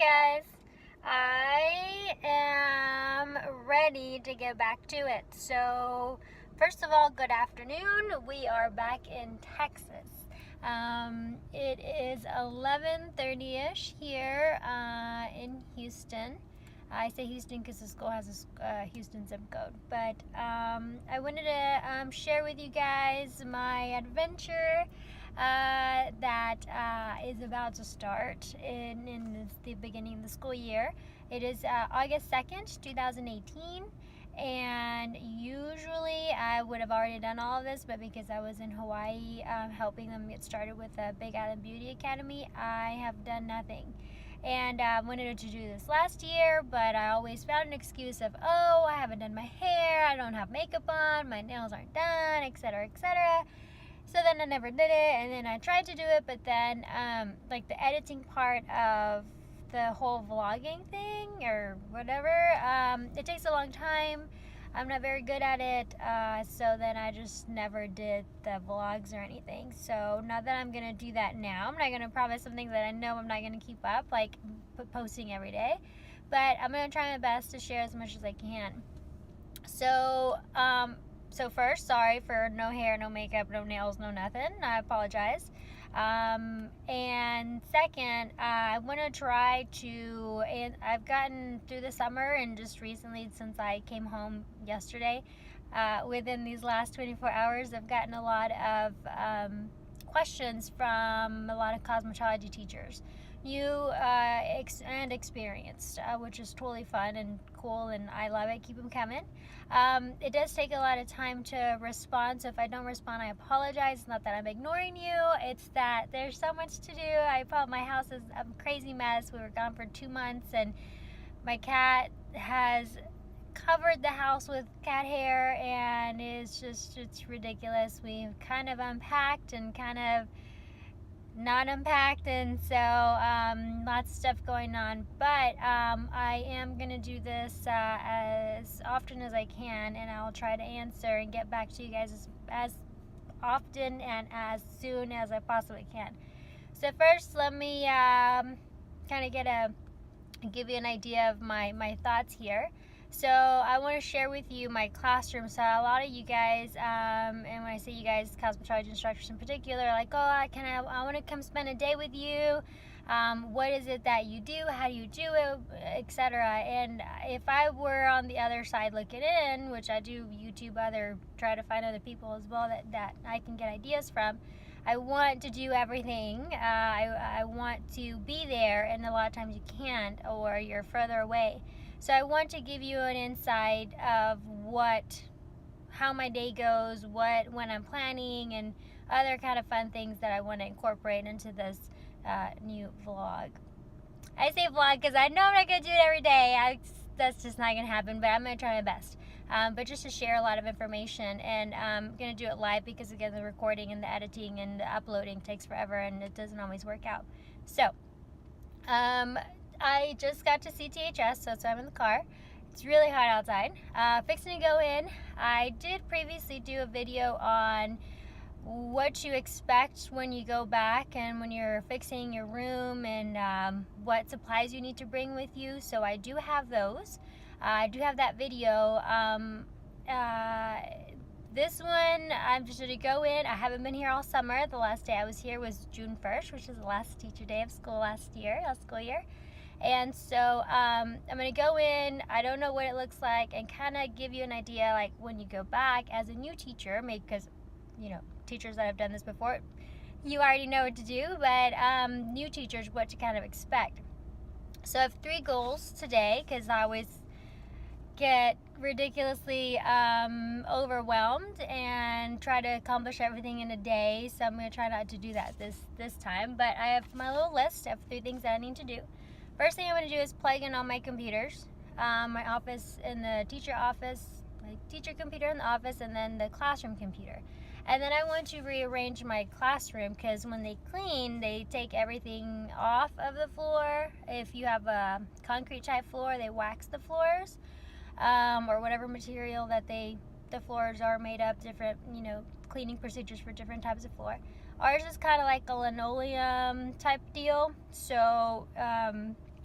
guys, I am ready to get back to it. So, first of all, good afternoon. We are back in Texas. It is 11:30ish here in Houston. I say Houston because the school has a Houston zip code. But I wanted to share with you guys my adventure that is about to start in the beginning of the school year. It is August 2nd, 2018. And usually I would have already done all of this, but because I was in Hawaii helping them get started with the Big Island Beauty Academy, I have done nothing. And I wanted to do this last year, but I always found an excuse of, oh, I haven't done my hair, I don't have makeup on, my nails aren't done, etc., etc. So then I never did it, and then I tried to do it, but then like the editing part of the whole vlogging thing or whatever, it takes a long time. I'm not very good at it, so then I just never did the vlogs or anything. So now that I'm gonna do that now, I'm not gonna promise something that I know I'm not gonna keep up, like posting every day, but I'm gonna try my best to share as much as I can. So first, sorry for no hair, no makeup, no nails, no nothing. I apologize. And second, I want to try to, and I've gotten through the summer and just recently since I came home yesterday, within these last 24 hours, I've gotten a lot of questions from a lot of cosmetology teachers, new and experienced, which is totally fun and cool, and I love it. Keep them coming. It does take a lot of time to respond, so if I don't respond, I apologize. It's not that I'm ignoring you, it's that there's so much to do. My house is a crazy mess. We were gone for 2 months, and my cat has covered the house with cat hair, and it's ridiculous. We've kind of unpacked and kind of not unpacked, and so lots of stuff going on, but I am gonna do this as often as I can, and I'll try to answer and get back to you guys as often and as soon as I possibly can. So first, let me kind of give you an idea of my thoughts here. So I want to share with you my classroom. So a lot of you guys, and when I say you guys, cosmetology instructors in particular, are like, oh, I want to come spend a day with you. What is it that you do? How do you do it? Etc. And if I were on the other side looking in, which I do YouTube try to find other people as well that I can get ideas from, I want to do everything. I want to be there, and a lot of times you can't, or you're further away. So I want to give you an insight of how my day goes, when I'm planning, and other kind of fun things that I want to incorporate into this new vlog. I say vlog because I know I'm not going to do it every day. That's just not going to happen, but I'm going to try my best. But just to share a lot of information, and I'm going to do it live because, again, the recording and the editing and the uploading takes forever, and it doesn't always work out. So, I just got to CTHS, so I'm in the car. It's really hot outside. Fixing to go in. I did previously do a video on what you expect when you go back and when you're fixing your room, and what supplies you need to bring with you. So I do have those. I do have that video. This one, I'm just going to go in. I haven't been here all summer. The last day I was here was June 1st, which is the last teacher day of school last school year. And so I'm going to go in. I don't know what it looks like, and kind of give you an idea, like when you go back as a new teacher, maybe because, teachers that have done this before, you already know what to do, but new teachers, what to kind of expect. So I have 3 goals today, because I always get ridiculously overwhelmed and try to accomplish everything in a day. So I'm going to try not to do that this time, but I have my little list of 3 things that I need to do. First thing I'm going to do is plug in all my computers, my office in the teacher office, my teacher computer in the office, and then the classroom computer. And then I want to rearrange my classroom, because when they clean, they take everything off of the floor. If you have a concrete type floor, they wax the floors, or whatever material that the floors are made of, different, cleaning procedures for different types of floor. Ours is kind of like a linoleum type deal, so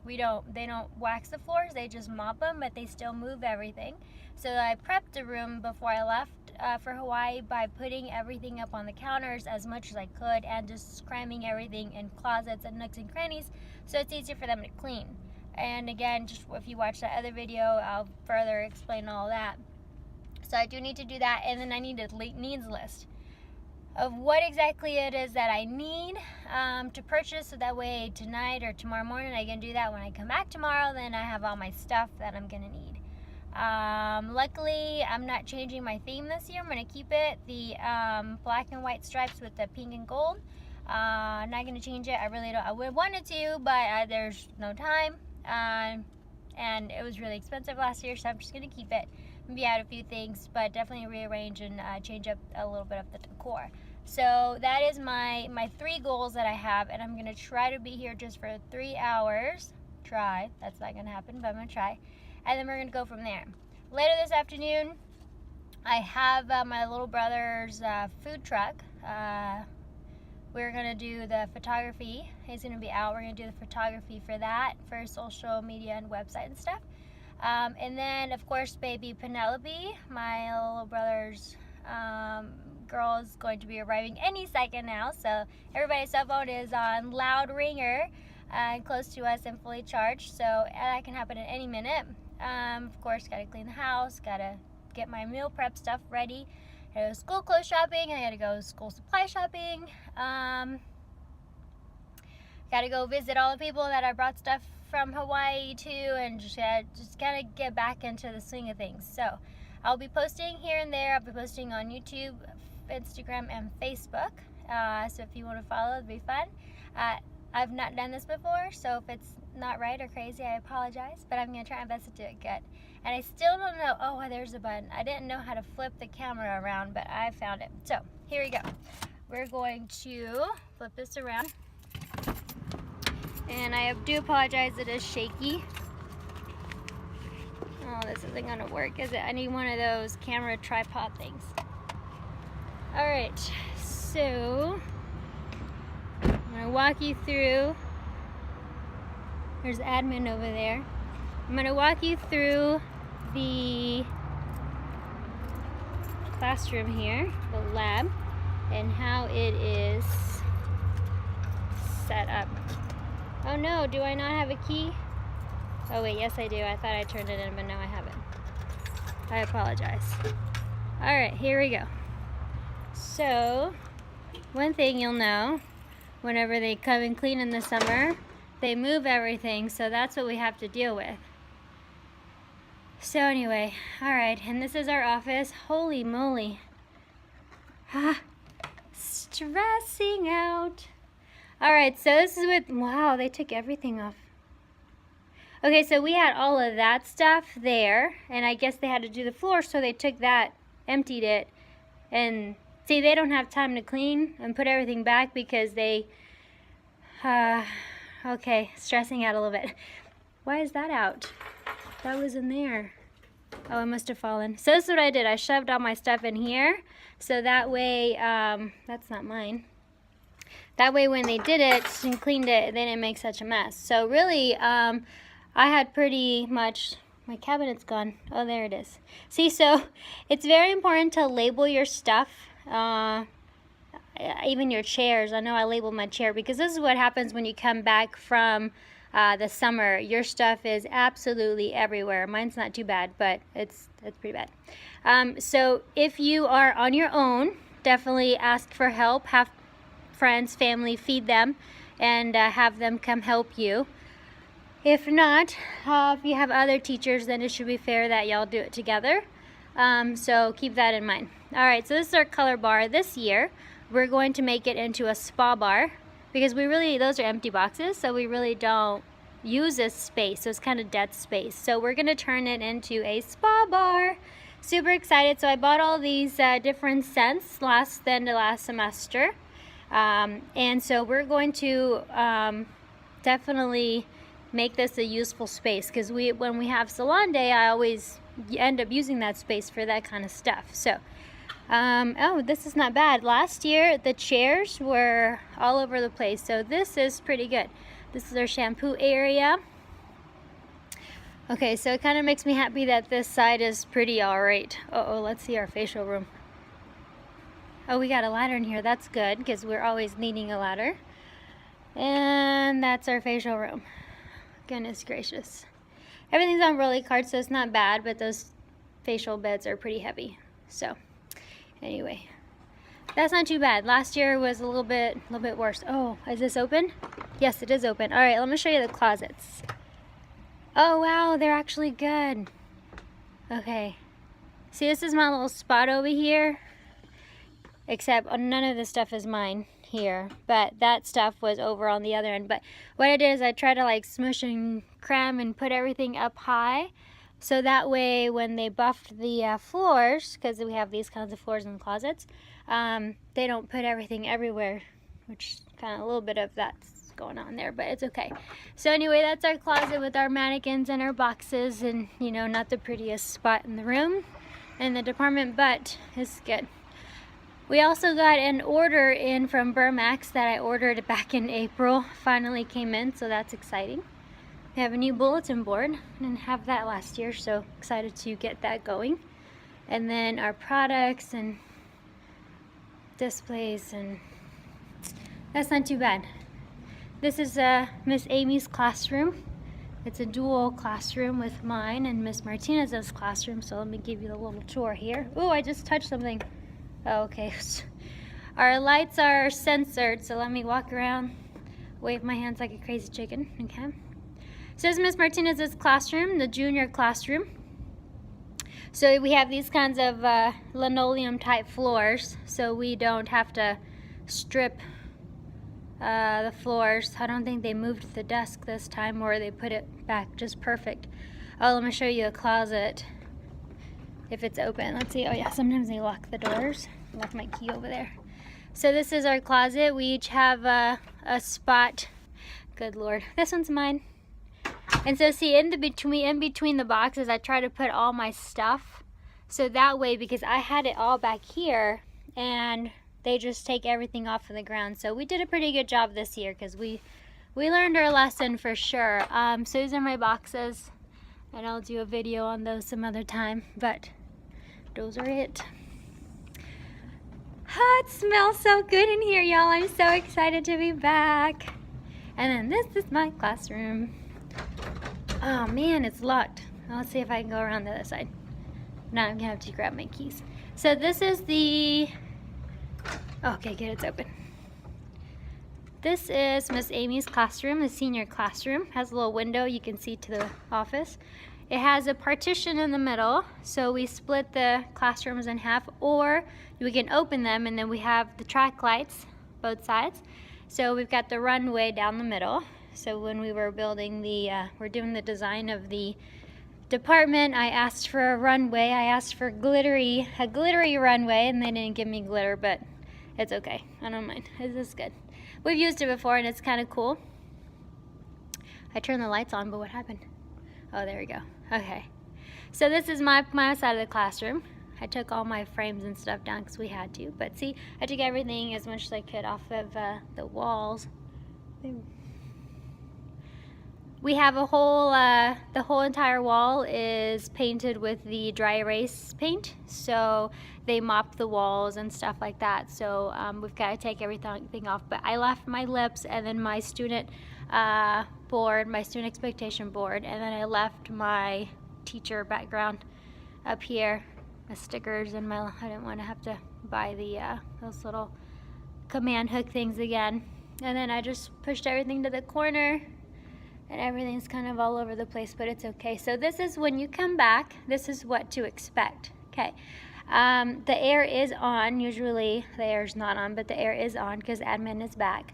they don't wax the floors, they just mop them, but they still move everything. So I prepped the room before I left for Hawaii by putting everything up on the counters as much as I could and just cramming everything in closets and nooks and crannies so it's easier for them to clean. And again, just if you watch that other video, I'll further explain all that. So I do need to do that, and then I need a needs list of what exactly it is that I need to purchase, so that way tonight or tomorrow morning I can do that. When I come back tomorrow, then I have all my stuff that I'm gonna need. Luckily, I'm not changing my theme this year. I'm gonna keep it the black and white stripes with the pink and gold. I'm not gonna change it. I really don't. I would wanted to, but there's no time. And it was really expensive last year, so I'm just gonna keep it. Maybe add a few things, but definitely rearrange and change up a little bit of the decor. So that is my 3 goals that I have, and I'm gonna try to be here just for 3 hours. Try. That's not gonna happen, but I'm gonna try. And then we're gonna go from there. Later this afternoon, I have my little brother's food truck. We're gonna do the photography. He's gonna be out. We're gonna do the photography for that, for social media and website and stuff. And then, of course, baby Penelope, my little brother's girl, is going to be arriving any second now. So everybody's cell phone is on loud ringer, close to us and fully charged. So that can happen at any minute. Of course, gotta clean the house, gotta get my meal prep stuff ready. I gotta go school clothes shopping. I gotta go school supply shopping. Gotta go visit all the people that I brought stuff from Hawaii to, and just gotta get back into the swing of things. So I'll be posting here and there. I'll be posting on YouTube, Instagram, and Facebook. So if you want to follow, it'll be fun. I've not done this before, so if it's not right or crazy, I apologize, but I'm gonna try my best to do it good. And I still don't know, oh, there's a button. I didn't know how to flip the camera around, but I found it. So here we go. We're going to flip this around. And I do apologize, it is shaky. Oh, this isn't gonna work, is it? I need one of those camera tripod things. All right, so I'm gonna walk you through. There's admin over there. I'm gonna walk you through the classroom here, the lab, and how it is set up. Oh no, do I not have a key? Oh wait, yes I do. I thought I turned it in, but no I haven't. I apologize. All right, here we go. So, one thing you'll know, whenever they come and clean in the summer, they move everything, so that's what we have to deal with. So anyway, all right, and this is our office. Holy moly. Stressing out. All right, so this is with, wow, they took everything off. Okay, so we had all of that stuff there, and I guess they had to do the floor, so they took that, emptied it, and see, they don't have time to clean and put everything back because they, okay, stressing out a little bit. Why is that out? That was in there. Oh, it must have fallen. So this is what I did. I shoved all my stuff in here, so that way, that's not mine. That way when they did it and cleaned it, they didn't make such a mess. So really, I had pretty much, my cabinet's gone. Oh, there it is. See, so it's very important to label your stuff, even your chairs. I know I labeled my chair because this is what happens when you come back from the summer. Your stuff is absolutely everywhere. Mine's not too bad, but it's pretty bad. So if you are on your own, definitely ask for help. Have friends, family, feed them, and have them come help you. If not, if you have other teachers, then it should be fair that y'all do it together. So keep that in mind. All right, so this is our color bar. This year, we're going to make it into a spa bar because those are empty boxes, so we really don't use this space, so it's kind of dead space. So we're gonna turn it into a spa bar. Super excited. So I bought all these different scents last semester. And so we're going to definitely make this a useful space because when we have salon day, I always end up using that space for that kind of stuff. So, oh, this is not bad. Last year, the chairs were all over the place, so this is pretty good. This is our shampoo area. Okay, so it kind of makes me happy that this side is pretty alright. Uh-oh, let's see our facial room. Oh, we got a ladder in here. That's good, because we're always needing a ladder. And that's our facial room. Goodness gracious. Everything's on rolly carts, so it's not bad, but those facial beds are pretty heavy. So, anyway. That's not too bad. Last year was a little bit worse. Oh, is this open? Yes, it is open. All right, let me show you the closets. Oh, wow, they're actually good. Okay. See, this is my little spot over here. Except none of the stuff is mine here. But that stuff was over on the other end. But what I did is I tried to like smush and cram and put everything up high. So that way when they buffed the floors, because we have these kinds of floors in the closets, they don't put everything everywhere, which kind of a little bit of that's going on there, but it's okay. So anyway, that's our closet with our mannequins and our boxes, and you know, not the prettiest spot in the room in the department, but it's good. We also got an order in from Burmax that I ordered back in April. Finally came in, so that's exciting. We have a new bulletin board. I didn't have that last year, so excited to get that going. And then our products and displays, and that's not too bad. This is Miss Amy's classroom. It's a dual classroom with mine and Miss Martinez's classroom, so let me give you the little tour here. Ooh, I just touched something. Oh, okay. Our lights are censored, so let me walk around, wave my hands like a crazy chicken, okay? So this is Miss Martinez's classroom, the junior classroom. So we have these kinds of linoleum type floors, so we don't have to strip the floors. I don't think they moved the desk this time, or they put it back just perfect. Oh, let me show you a closet if it's open. Let's see. Oh yeah, sometimes they lock the doors. I left my key over there. So this is our closet. We each have a spot. Good Lord, this one's mine. And so see, in between the boxes, I try to put all my stuff. So that way, because I had it all back here, and they just take everything off of the ground. So we did a pretty good job this year, because we learned our lesson for sure. So these are my boxes, and I'll do a video on those some other time, but those are it. Oh, it smells so good in here, y'all. I'm so excited to be back. And then this is my classroom. Oh man, it's locked. Let's see if I can go around the other side. Now I'm gonna have to grab my keys. So this is the, okay, good, it's open. This is Miss Amy's classroom, the senior classroom. Has a little window you can see to the office. It has a partition in the middle, so we split the classrooms in half, or we can open them, and then we have the track lights both sides. So we've got the runway down the middle. So when we were building we're doing the design of the department, I asked for a runway. I asked for a glittery runway, and they didn't give me glitter, but it's okay. I don't mind. This is good. We've used it before, and it's kind of cool. I turned the lights on, but what happened? Oh, there we go. Okay. So this is my side of the classroom. I took all my frames and stuff down because we had to. But see, I took everything as much as I could off of the walls. We have a whole, the whole entire wall is painted with the dry erase paint. So they mop the walls and stuff like that. So we've got to take everything off. But I left my lips and then my student board, my student expectation board, and then I left my teacher background up here, my stickers, and I didn't want to have to buy the those little command hook things again. And then I just pushed everything to the corner, and everything's kind of all over the place, but it's okay. So this is when you come back, this is what to expect. Okay, the air is on. Usually the air is not on, but the air is on because admin is back.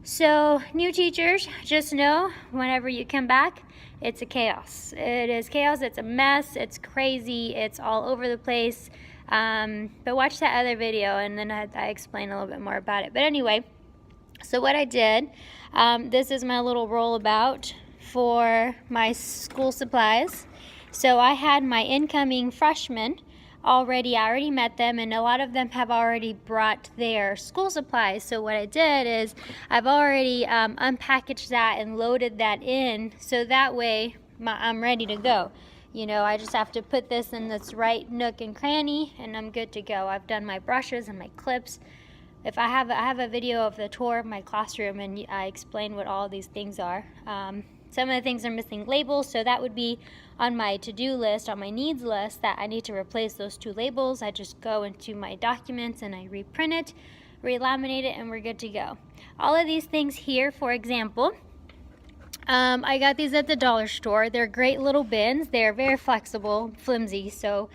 So new teachers, just know whenever you come back, it's a chaos. It is chaos, it's a mess, it's crazy, it's all over the place. But watch that other video and then I explain a little bit more about it. But anyway, so what I did, this is my little rollabout for my school supplies. So I had my incoming freshmen I already met them, and a lot of them have already brought their school supplies. So what I did is I've already unpackaged that and loaded that in, so that way I'm ready to go. You know, I just have to put this in this right nook and cranny and I'm good to go. I've done my brushes and my clips. If I have a video of the tour of my classroom and I explain what all of these things are. Some of the things are missing labels, so that would be on my to-do list, on my needs list, that I need to replace those 2 labels. I just go into my documents and I reprint it, relaminate it, and we're good to go. All of these things here, for example, I got these at the dollar store. They're great little bins. They're very flexible, flimsy, so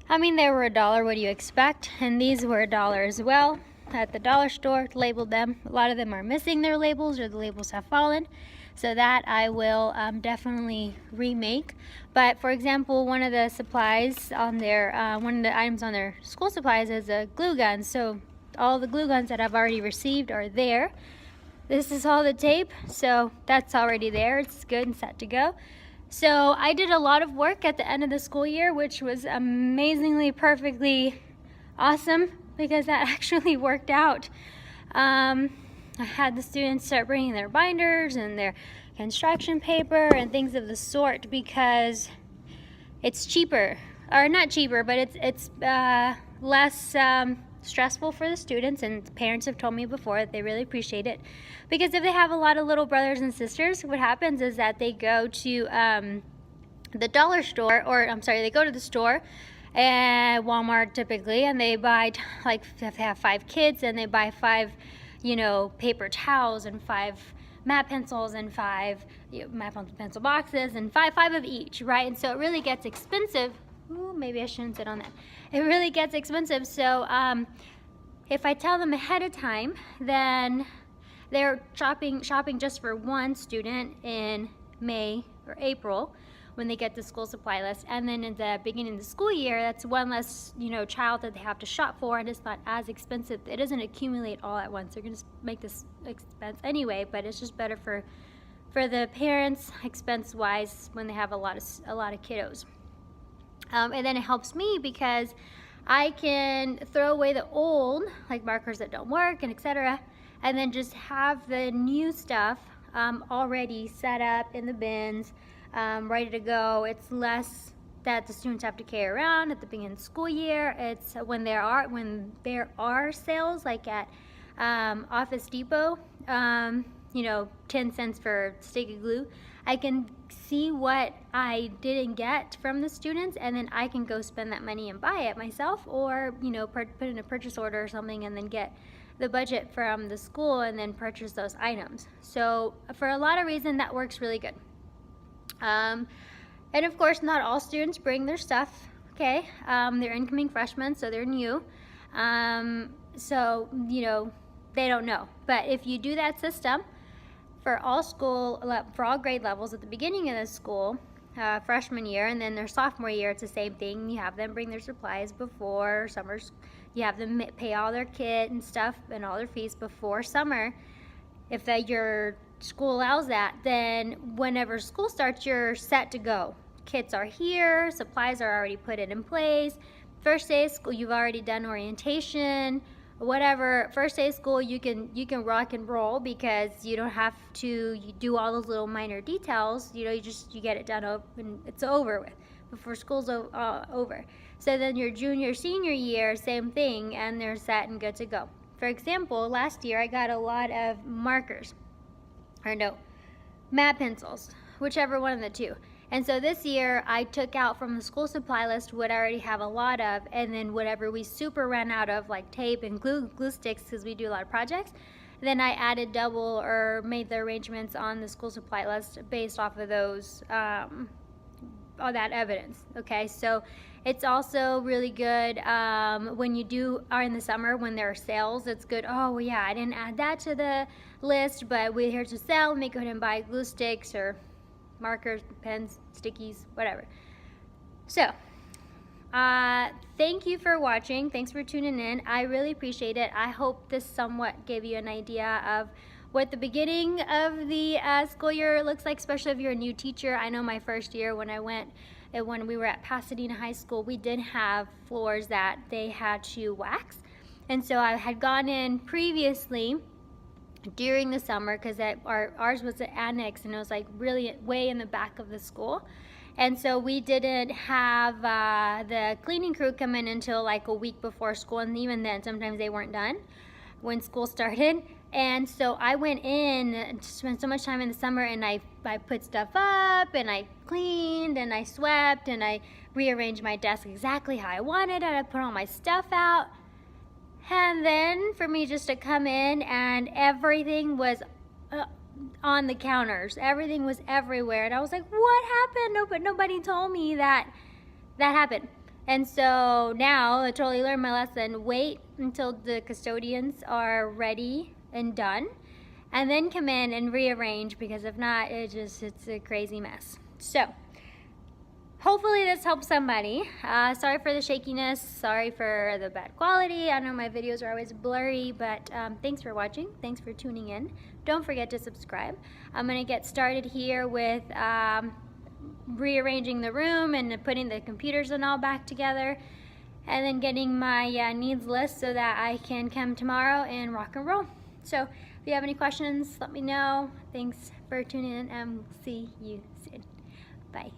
I mean, they were $1. What do you expect? And these were $1 as well at the dollar store. Labeled them. A lot of them are missing their labels, or the labels have fallen. So that I will definitely remake. But for example, one of the supplies on their, one of the items on their school supplies is a glue gun. So all the glue guns that I've already received are there. This is all the tape, so that's already there. It's good and set to go. So I did a lot of work at the end of the school year, which was amazingly, perfectly awesome, because that actually worked out. I had the students start bringing their binders and their construction paper and things of the sort, because it's cheaper, or not cheaper, but it's less stressful for the students, and parents have told me before that they really appreciate it, because if they have a lot of little brothers and sisters, what happens is that they go to the dollar store, or I'm sorry, they go to the store and Walmart typically, and they buy, like if they have 5 kids, and they buy 5, you know, paper towels and 5 matte pencils and 5 matte pencil boxes and five of each, right? And so it really gets expensive. Ooh, maybe I shouldn't sit on that. It really gets expensive. So if I tell them ahead of time, then they're shopping just for one student in May or April when they get the school supply list, and then in the beginning of the school year, that's one less, you know, child that they have to shop for, and it's not as expensive. It doesn't accumulate all at once. They're gonna make this expense anyway, but it's just better for the parents, expense-wise, when they have a lot of kiddos. And then it helps me because I can throw away the old, like markers that don't work and etc., and then just have the new stuff already set up in the bins, ready to go. It's less that the students have to carry around at the beginning of the school year. It's when there are sales, like at Office Depot, you know, 10 cents for a stick of glue, I can see what I didn't get from the students, and then I can go spend that money and buy it myself, or, you know, put in a purchase order or something, and then get the budget from the school and then purchase those items. So for a lot of reasons, that works really good. And of course, not all students bring their stuff, okay? They're incoming freshmen, so they're new. So, you know, they don't know. But if you do that system for all grade levels at the beginning of the school, freshman year, and then their sophomore year, it's the same thing. You have them bring their supplies before summer. You have them pay all their kit and stuff and all their fees before summer. If your school allows that, then whenever school starts, you're set to go. Kits are here, supplies are already put in place. First day of school, you've already done orientation, whatever. First day of school, you can rock and roll, because you don't have to do all those little minor details. You know, you get it done and it's over with before school's over. So then your junior, senior year, same thing, and they're set and good to go. For example, last year I got a lot of markers, or no, matte pencils, whichever one of the two. And so this year I took out from the school supply list what I already have a lot of, and then whatever we super ran out of, like tape and glue sticks, because we do a lot of projects, then I added double or made the arrangements on the school supply list based off of those, all that evidence. Okay, so it's also really good when you are in the summer, when there are sales. It's good. Oh well, yeah, I didn't add that to the list, but we're here to sell. Let me go ahead and buy glue sticks or markers, pens, stickies, whatever. So thank you for watching. Thanks for tuning in. I really appreciate it. I hope this somewhat gave you an idea of what the beginning of the school year looks like, especially if you're a new teacher. I know my first year when we were at Pasadena High School, we did have floors that they had to wax. And so I had gone in previously during the summer, because ours was an annex and it was like really way in the back of the school. And so we didn't have the cleaning crew come in until like a week before school, and even then sometimes they weren't done when school started. And so I went in and spent so much time in the summer, and I put stuff up, and I cleaned, and I swept, and I rearranged my desk exactly how I wanted it. I put all my stuff out. And then for me just to come in and everything was on the counters. Everything was everywhere. And I was like, what happened? No, but nobody told me that happened. And so now I totally learned my lesson. Wait until the custodians are ready and done, and then come in and rearrange, because if not, it's a crazy mess. So hopefully this helps somebody. Sorry for the shakiness, sorry for the bad quality. I know my videos are always blurry, but thanks for watching, thanks for tuning in. Don't forget to subscribe. I'm gonna get started here with rearranging the room and putting the computers and all back together, and then getting my needs list so that I can come tomorrow and rock and roll. So if you have any questions, let me know. Thanks for tuning in, and we'll see you soon. Bye.